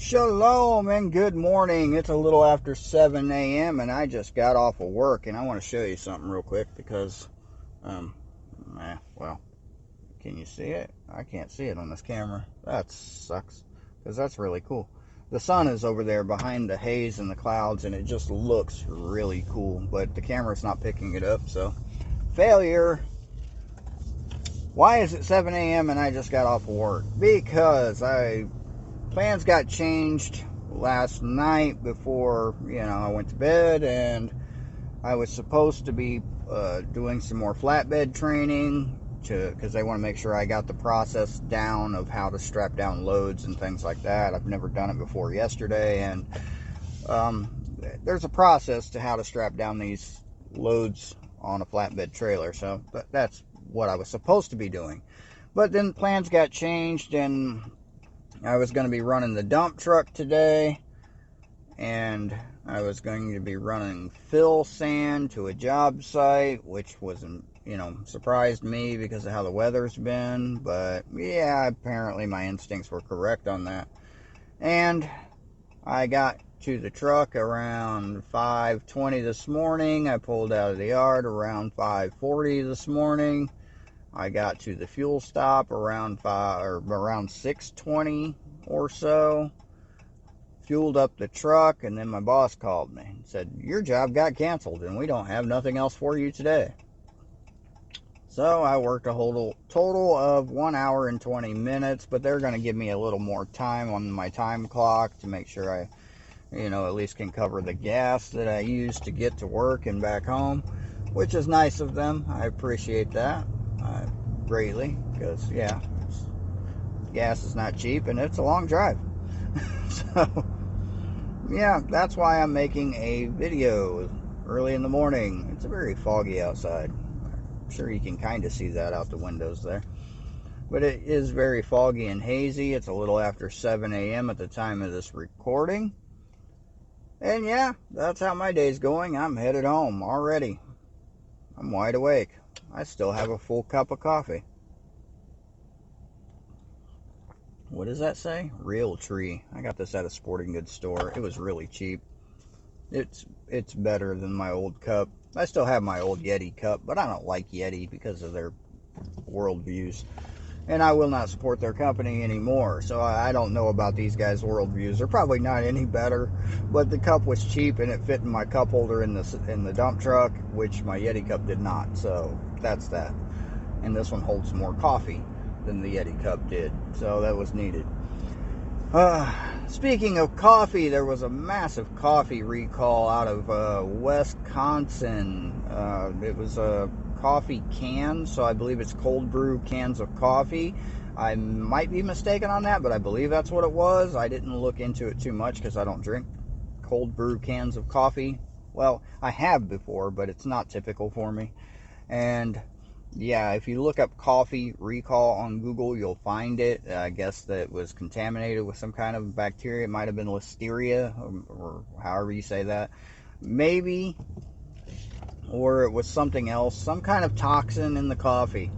Shalom and good morning. It's a little after 7 a.m. and I just got off of work, and I want to show you something real quick because, um, well, can you see it? I can't see it on this camera. That sucks because that's really cool. The sun is over there behind the haze and the clouds, and it just looks really cool, but the camera's not picking it up, so failure. Why is it 7 a.m. and I just got off of work? Because plans got changed last night before I went to bed, and I was supposed to be doing some more flatbed training because they want to make sure I got the process down of how to strap down loads and things like that. I've never done it before yesterday, and there's a process to how to strap down these loads on a flatbed trailer, so that's what I was supposed to be doing. But then plans got changed, and I was going to be running the dump truck today, and I was going to be running fill sand to a job site, which wasn't, surprised me because of how the weather's been. But yeah, apparently my instincts were correct on that. And I got to the truck around 5:20 this morning. I pulled out of the yard around 5:40 this morning. I got to the fuel stop around 6:20 or so. Fueled up the truck, and then my boss called me and said, "Your job got canceled, and we don't have nothing else for you today." So I worked a whole total of 1 hour and 20 minutes, but they're going to give me a little more time on my time clock to make sure I, at least can cover the gas that I use to get to work and back home, which is nice of them. I appreciate that greatly, because gas is not cheap and it's a long drive. So yeah, that's why I'm making a video early in the morning. It's very foggy outside. I'm sure you can kind of see that out the windows there, but it is very foggy and hazy. It's a little after 7 a.m. at the time of this recording, and yeah, that's how my day's going. I'm headed home already. I'm wide awake. I still have a full cup of coffee. What does that say? Real Tree. I got this at a sporting goods store. It was really cheap. It's better than my old cup. I still have my old Yeti cup, but I don't like Yeti because of their worldviews. And I will not support their company anymore. So I don't know about these guys' worldviews. They're probably not any better. But the cup was cheap, and it fit in my cup holder in the dump truck, which my Yeti cup did not. So that's that. And this one holds more coffee than the Yeti cup did. So that was needed. Speaking of coffee, there was a massive coffee recall out of Wisconsin. It was a coffee cans, so I believe it's cold brew cans of coffee. I might be mistaken on that, but I believe that's what it was. I didn't look into it too much because I don't drink cold brew cans of coffee. Well, I have before, but it's not typical for me. And yeah, if you look up coffee recall on Google, you'll find it. I guess that it was contaminated with some kind of bacteria. It might have been listeria, or however you say that. Maybe. Or it was something else, some kind of toxin in the coffee.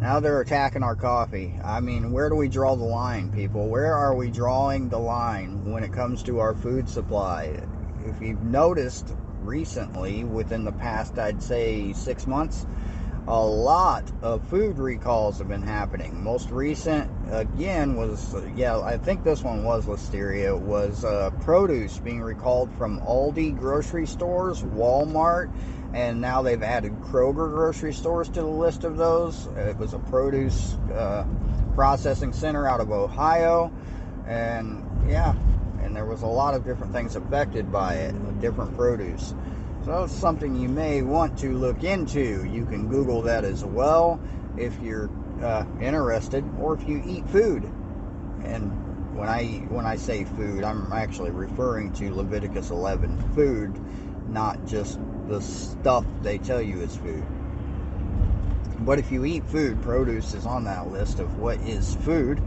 Now they're attacking our coffee. I mean, where do we draw the line, people? Where are we drawing the line when it comes to our food supply? If you've noticed recently, within the past, I'd say 6 months, a lot of food recalls have been happening. Most recent, again, was, I think this one was listeria, was produce being recalled from Aldi grocery stores, Walmart, and now they've added Kroger grocery stores to the list of those. It was a produce processing center out of Ohio, and there was a lot of different things affected by it, different produce. So it's something you may want to look into. You can Google that as well if you're interested, or if you eat food. And when I say food, I'm actually referring to Leviticus 11 food, not just the stuff they tell you is food. But if you eat food, produce is on that list of what is food,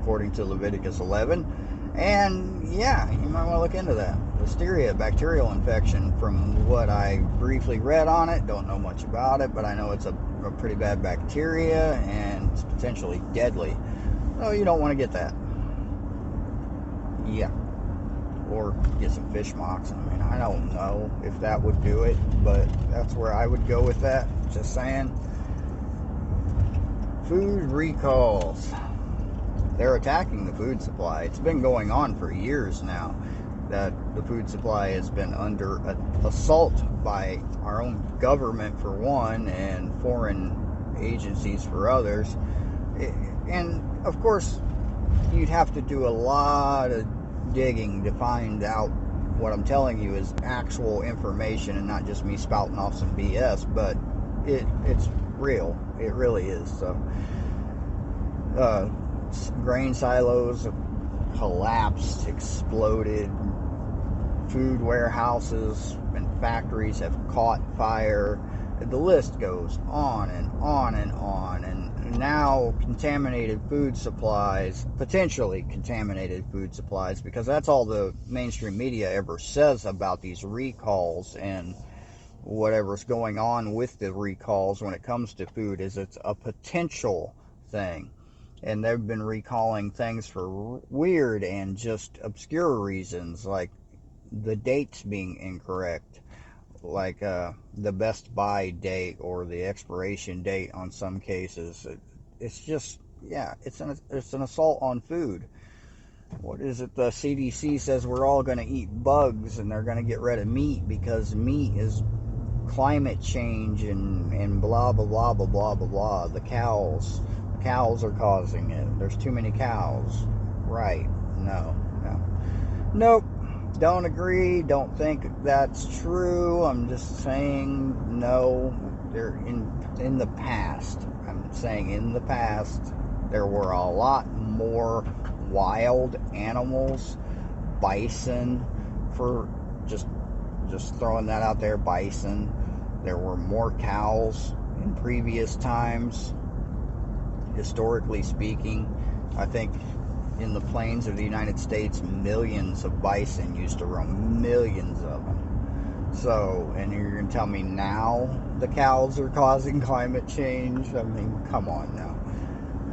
according to Leviticus 11. And yeah, you might want to look into that. Listeria, bacterial infection, from what I briefly read on it. Don't know much about it, but I know it's a pretty bad bacteria and it's potentially deadly. So you don't want to get that. Yeah. Or get some fish mocks. I mean, I don't know if that would do it, but that's where I would go with that. Just saying. Food recalls. They're attacking the food supply. It's been going on for years now that the food supply has been under assault by our own government for one, and foreign agencies for others. And of course, you'd have to do a lot of digging to find out what I'm telling you is actual information and not just me spouting off some BS, but it's real. It really is. So grain silos have collapsed, exploded, food warehouses and factories have caught fire. The list goes on and on and on. And now contaminated food supplies, potentially contaminated food supplies, because that's all the mainstream media ever says about these recalls and whatever's going on with the recalls when it comes to food, is it's a potential thing. And they've been recalling things for weird and just obscure reasons, like the dates being incorrect, like the Best Buy date or the expiration date on some cases. It's just, yeah, it's an assault on food. What is it? The CDC says we're all going to eat bugs and they're going to get rid of meat because meat is climate change and blah blah blah blah blah blah blah. The cows are causing it. There's too many cows. Right? No. Nope. Don't agree. Don't think that's true. I'm just saying no. They're in the past. I'm saying in the past there were a lot more wild animals, bison, for just throwing that out there, bison. There were more cows in previous times, historically speaking. I think in the plains of the United States, millions of bison used to roam, millions of them. So, and you're going to tell me now the cows are causing climate change? I mean, come on now.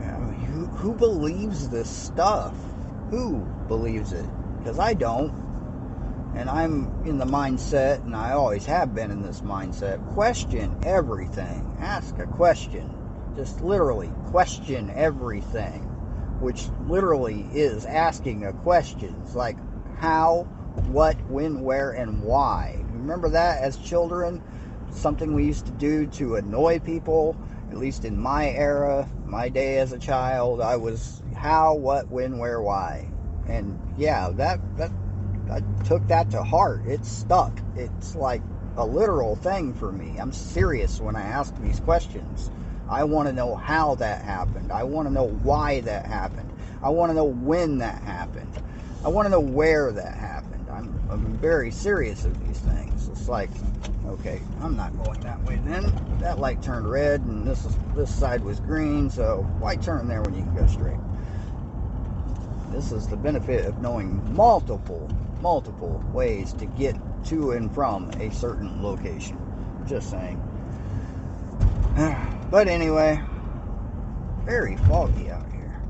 I mean, who believes this stuff? Who believes it? Because I don't. And I'm in the mindset, and I always have been in this mindset, question everything. Ask a question. Just literally question everything. Which literally is asking a question. It's like how, what, when, where, and why. Remember that as children? Something we used to do to annoy people, at least in my era, my day as a child. I was how, what, when, where, why. And yeah, that I took that to heart. It stuck. It's like a literal thing for me. I'm serious when I ask these questions. I want to know how that happened. I want to know why that happened. I want to know when that happened. I want to know where that happened. I'm very serious of these things. It's like, okay, I'm not going that way then. That light turned red and this side was green, so why turn there when you can go straight? This is the benefit of knowing multiple ways to get to and from a certain location. Just saying. But anyway, very foggy out here.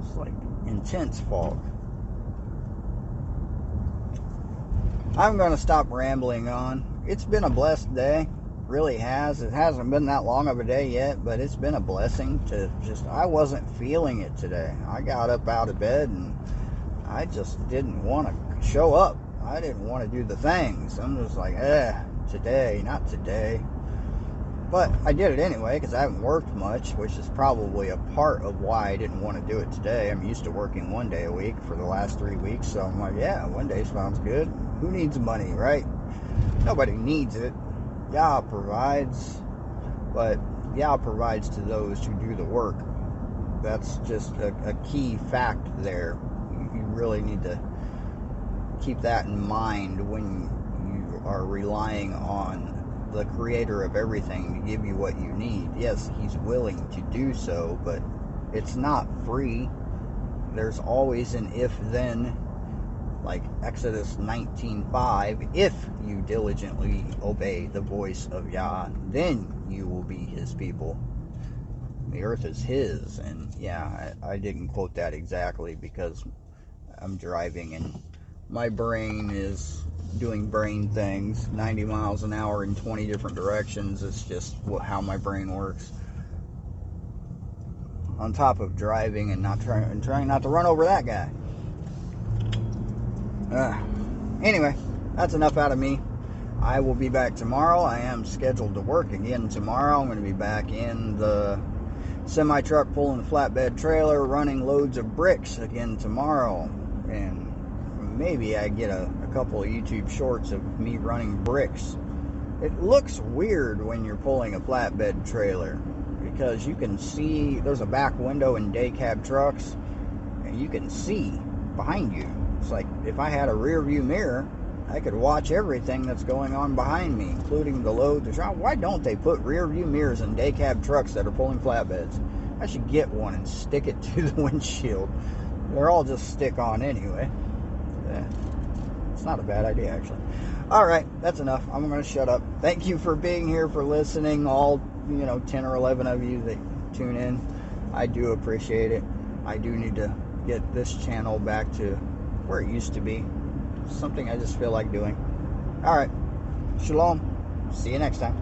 It's like intense fog. I'm going to stop rambling on. It's been a blessed day. Really has. It hasn't been that long of a day yet, but it's been a blessing to just, I wasn't feeling it today. I got up out of bed and I just didn't want to show up. I didn't want to do the things. I'm just like, today, not today. But I did it anyway because I haven't worked much, which is probably a part of why I didn't want to do it today. I'm used to working 1 day a week for the last 3 weeks, so I'm like, yeah, 1 day sounds good. Who needs money, right? Nobody needs it. Yah provides, but Yah provides to those who do the work. That's just a key fact there. You really need to keep that in mind when you are relying on the creator of everything to give you what you need. Yes, he's willing to do so, but it's not free. There's always an if-then, like Exodus 19:5. If you diligently obey the voice of Yah, then you will be his people. The earth is his. And yeah, I didn't quote that exactly because I'm driving and my brain is doing brain things 90 miles an hour in 20 different directions. It's just how my brain works. On top of driving and trying not to run over that guy. Anyway, that's enough out of me. I will be back tomorrow. I am scheduled to work again tomorrow. I'm going to be back in the semi-truck pulling the flatbed trailer, running loads of bricks again tomorrow. And maybe I get a couple of YouTube shorts of me running bricks. It looks weird when you're pulling a flatbed trailer because you can see there's a back window in day cab trucks and you can see behind you. It's like if I had a rear view mirror, I could watch everything that's going on behind me, including the load. Why don't they put rear view mirrors in day cab trucks that are pulling flatbeds? I should get one and stick it to the windshield. They're all just stick on anyway. It's not a bad idea, actually. All right, that's enough. I'm going to shut up. Thank you for being here, for listening, all 10 or 11 of you that tune in. I do appreciate it. I do need to get this channel back to where it used to be. Something I just feel like doing. All right. Shalom. See you next time.